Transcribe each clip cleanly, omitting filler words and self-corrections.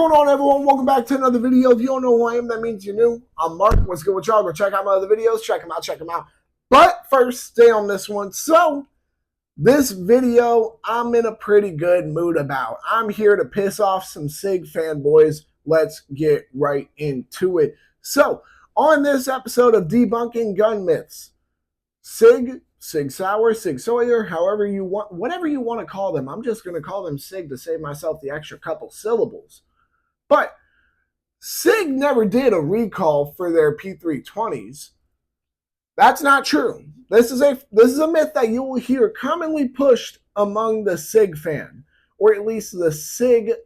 What's going on, everyone? Welcome back to another video. If you don't know who I am, that means you're new. I'm Mark. What's good with y'all? Go check out my other videos. Check them out. Check them out. But first, stay on this one. So, this video, I'm in a pretty good mood about. I'm here to piss off some SIG fanboys. Let's get right into it. So, on this episode of Debunking Gun Myths, SIG Sauer, SIG Sawyer, however you want, whatever you want to call them. I'm just going to call them SIG to save myself the extra couple syllables. But SIG never did a recall for their P320s. That's not true. This is a myth that you will hear commonly pushed among the SIG fan, or at least the SIG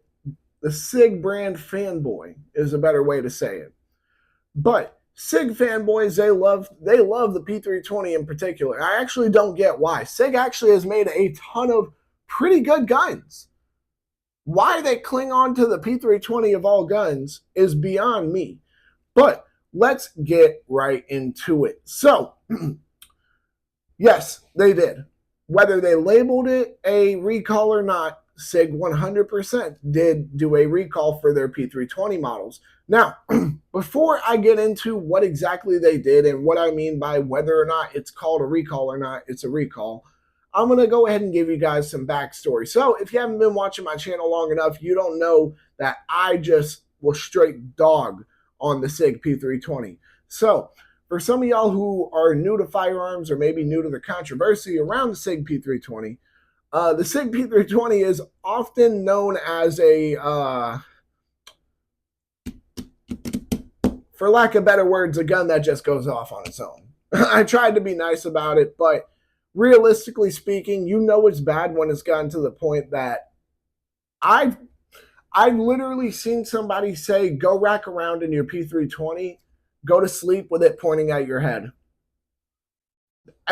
brand fanboy is a better way to say it. But SIG fanboys, they love the P320 in particular. I actually don't get why. SIG actually has made a ton of pretty good guns. Why they cling on to the P320 of all guns is beyond me. But let's get right into it. So, yes, they did. Whether they labeled it a recall or not, SIG 100% did do a recall for their P320 models. Now, before I get into what exactly they did and what I mean by whether or not it's called a recall or not, it's a recall, I'm going to go ahead and give you guys some backstory. So if you haven't been watching my channel long enough, you don't know that I just was straight dog on the SIG P320. So for some of y'all who are new to firearms or maybe new to the controversy around the SIG P320, the SIG P320 is often known as a, for lack of better words, a gun that just goes off on its own. I tried to be nice about it, but realistically speaking, you know it's bad when it's gotten to the point that I've literally seen somebody say, go rack around in your P320, go to sleep with it pointing at your head.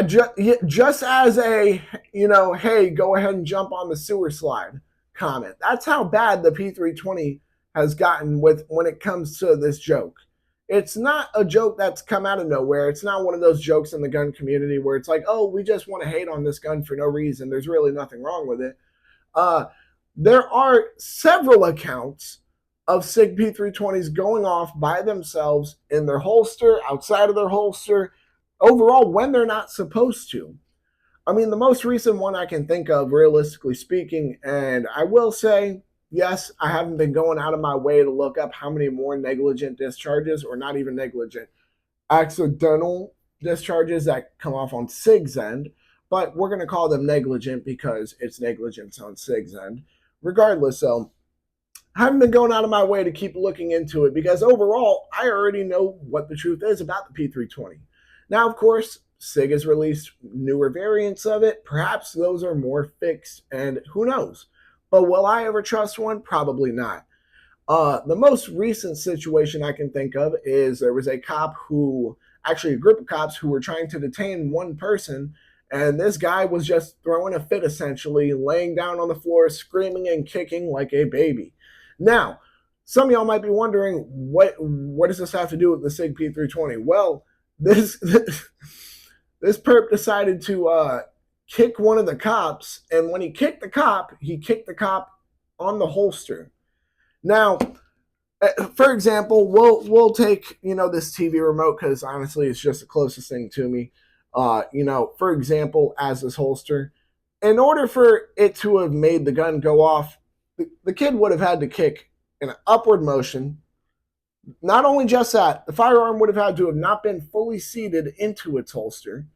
Just as a, hey, go ahead and jump on the sewer slide comment. That's how bad the P320 has gotten when it comes to this joke. It's not a joke that's come out of nowhere. It's not one of those jokes in the gun community where it's like, oh, we just want to hate on this gun for no reason. There's really nothing wrong with it. There are several accounts of SIG P320s going off by themselves in their holster, outside of their holster, overall when they're not supposed to. I mean, the most recent one I can think of, realistically speaking, and I will say, yes, I haven't been going out of my way to look up how many more negligent discharges, or not even negligent, accidental discharges that come off on SIG's end, but we're going to call them negligent because it's negligence on SIG's end. Regardless, though, I haven't been going out of my way to keep looking into it because overall, I already know what the truth is about the P320. Now, of course, SIG has released newer variants of it. Perhaps those are more fixed, and who knows? But will I ever trust one? Probably not. The most recent situation I can think of is there was a group of cops who were trying to detain one person, and this guy was just throwing a fit, essentially, laying down on the floor, screaming and kicking like a baby. Now, some of y'all might be wondering, what does this have to do with the SIG P320? Well, this perp decided to kick one of the cops, and when he kicked the cop on the holster. Now, for example, we'll take this TV remote because honestly it's just the closest thing to me. For example, as this holster, in order for it to have made the gun go off, the kid would have had to kick in an upward motion. Not only just that, the firearm would have had to have not been fully seated into its holster,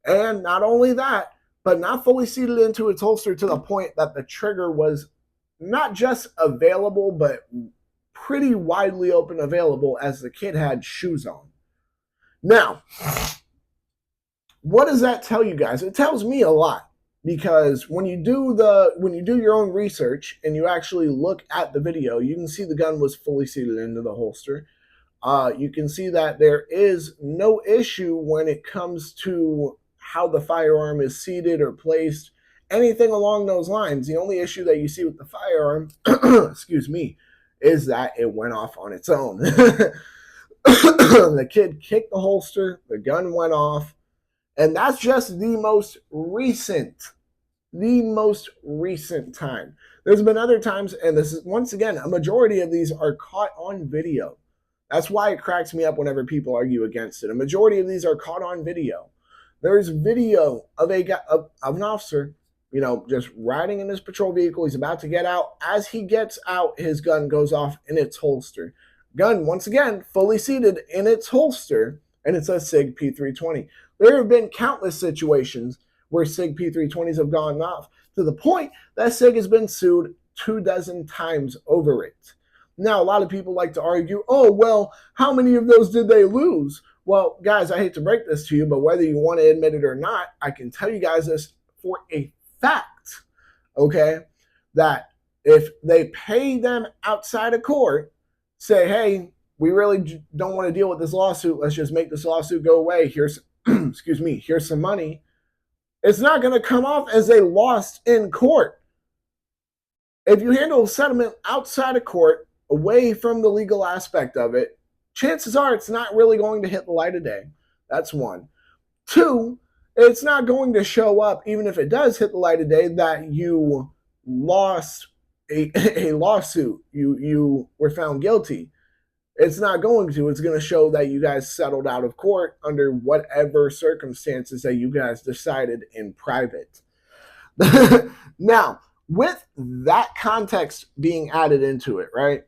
and not only that, but not fully seated into its holster to the point that the trigger was not just available, but pretty widely open available as the kid had shoes on. Now, what does that tell you guys? It tells me a lot, because when you do your own research and you actually look at the video, you can see the gun was fully seated into the holster. You can see that there is no issue when it comes to how the firearm is seated or placed, anything along those lines. The only issue that you see with the firearm, excuse me, is that it went off on its own. The kid kicked the holster, the gun went off, and that's just the most recent the most recent time. There's been other times, and this is once again, a majority of these are caught on video. That's why it cracks me up whenever people argue against it. A majority of these are caught on video. There's video of of an officer, just riding in his patrol vehicle. He's about to get out. As he gets out, his gun goes off in its holster. Gun, once again, fully seated in its holster, and it's a SIG P320. There have been countless situations where SIG P320s have gone off to the point that SIG has been sued 24 times over it. Now, a lot of people like to argue, oh, well, how many of those did they lose? Well, guys, I hate to break this to you, but whether you want to admit it or not, I can tell you guys this for a fact, okay, that if they pay them outside of court, say, hey, we really don't want to deal with this lawsuit, let's just make this lawsuit go away, here's excuse me, here's some money, it's not going to come off as they lost in court. If you handle a settlement outside of court, away from the legal aspect of it, chances are it's not really going to hit the light of day. That's one. Two, it's not going to show up, even if it does hit the light of day, that you lost a lawsuit. You were found guilty. It's not going to. It's going to show that you guys settled out of court under whatever circumstances that you guys decided in private. Now, with that context being added into it, right?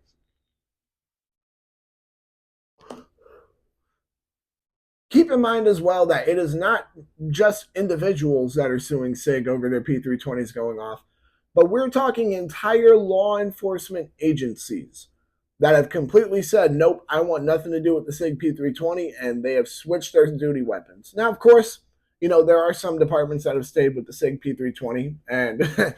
Keep in mind as well that it is not just individuals that are suing SIG over their P320s going off, but we're talking entire law enforcement agencies that have completely said, nope, I want nothing to do with the SIG P320, and they have switched their duty weapons. Now, of course, there are some departments that have stayed with the SIG P320, and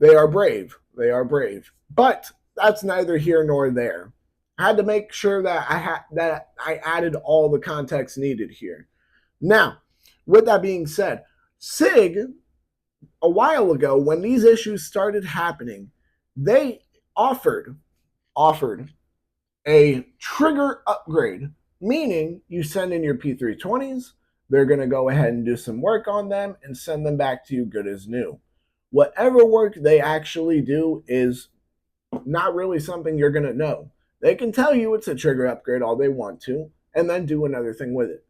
they are brave. They are brave. But that's neither here nor there. I had to make sure that I added all the context needed here. Now, with that being said, SIG, a while ago, when these issues started happening, they offered a trigger upgrade, meaning you send in your P320s, they're going to go ahead and do some work on them and send them back to you good as new. Whatever work they actually do is not really something you're going to know. They can tell you it's a trigger upgrade all they want to, and then do another thing with it.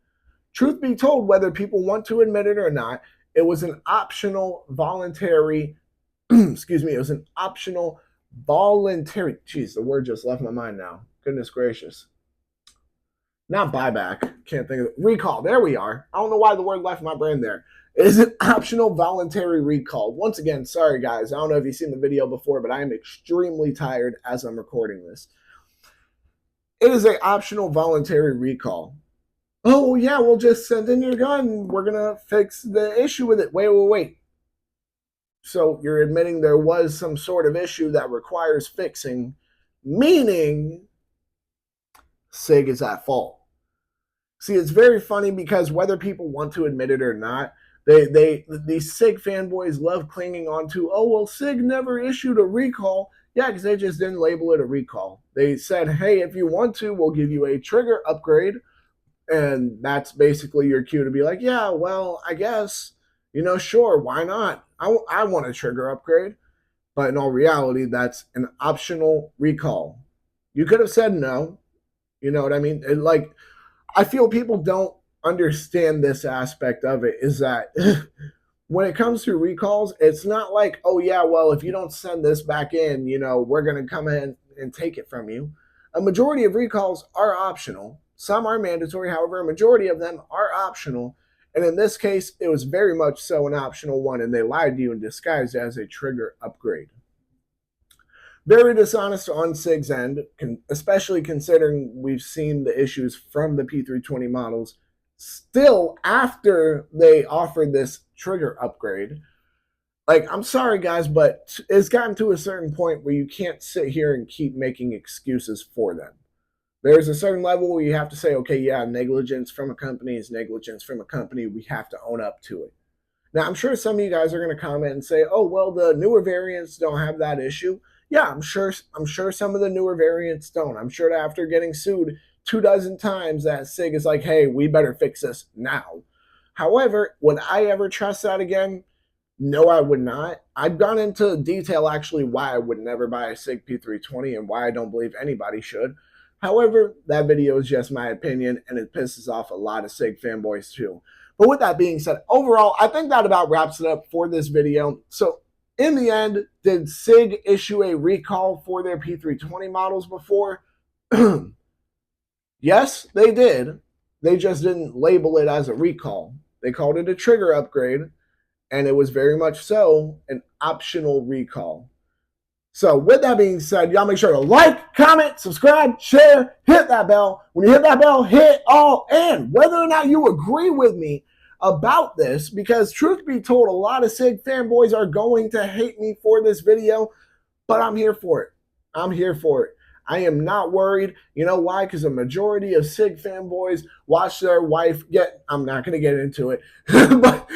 Truth be told, whether people want to admit it or not, it was an optional voluntary, excuse me, it was an optional voluntary, geez, the word just left my mind now. Goodness gracious. Not buyback, can't think of it. Recall, there we are. I don't know why the word left my brain there. It is an optional voluntary recall. Once again, sorry guys, I don't know if you've seen the video before, but I am extremely tired as I'm recording this. It is an optional voluntary recall. Oh yeah, we'll just send in your gun. We're going to fix the issue with it. Wait. So you're admitting there was some sort of issue that requires fixing, meaning SIG is at fault. See, it's very funny because whether people want to admit it or not, these SIG fanboys love clinging on to, oh, well, SIG never issued a recall. Yeah, because they just didn't label it a recall. They said, hey, if you want to, we'll give you a trigger upgrade. And that's basically your cue to be like, yeah, well, I guess, sure, why not? I want a trigger upgrade. But in all reality, that's an optional recall. You could have said no. You know what I mean? I feel people don't understand this aspect of it, is that when it comes to recalls, it's not like, oh yeah, well, if you don't send this back in, we're going to come in and take it from you. A majority of recalls are optional. Some are mandatory. However, a majority of them are optional. And in this case, it was very much so an optional one, and they lied to you and disguised it as a trigger upgrade. Very dishonest on SIG's end, especially considering we've seen the issues from the P320 models still after they offered this trigger upgrade. I'm sorry, guys, but it's gotten to a certain point where you can't sit here and keep making excuses for them. There's a certain level where you have to say, okay, yeah, negligence from a company is negligence from a company. We have to own up to it. Now, I'm sure some of you guys are going to comment and say, oh, well, the newer variants don't have that issue. Yeah, I'm sure some of the newer variants don't. I'm sure that after getting sued 24 times, that SIG is like, hey, we better fix this now. However, would I ever trust that again? No, I would not. I've gone into detail actually why I would never buy a SIG P320 and why I don't believe anybody should. However, that video is just my opinion and it pisses off a lot of SIG fanboys too. But with that being said, overall, I think that about wraps it up for this video. So, in the end, did SIG issue a recall for their P320 models before? Yes, they did. They just didn't label it as a recall. They called it a trigger upgrade, and it was very much so an optional recall. So, with that being said, y'all make sure to like, comment, subscribe, share, hit that bell. When you hit that bell, hit all, and whether or not you agree with me about this, because truth be told, a lot of SIG fanboys are going to hate me for this video, but I'm here for it. I'm here for it. I am not worried. You know why? Because a majority of SIG fanboys watch their wife get, I'm not going to get into it, but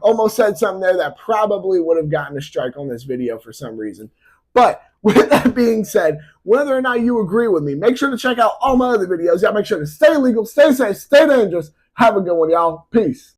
almost said something there that probably would have gotten a strike on this video for some reason. But with that being said, whether or not you agree with me, make sure to check out all my other videos. Y'all make sure to stay legal, stay safe, stay dangerous. Have a good one, y'all. Peace.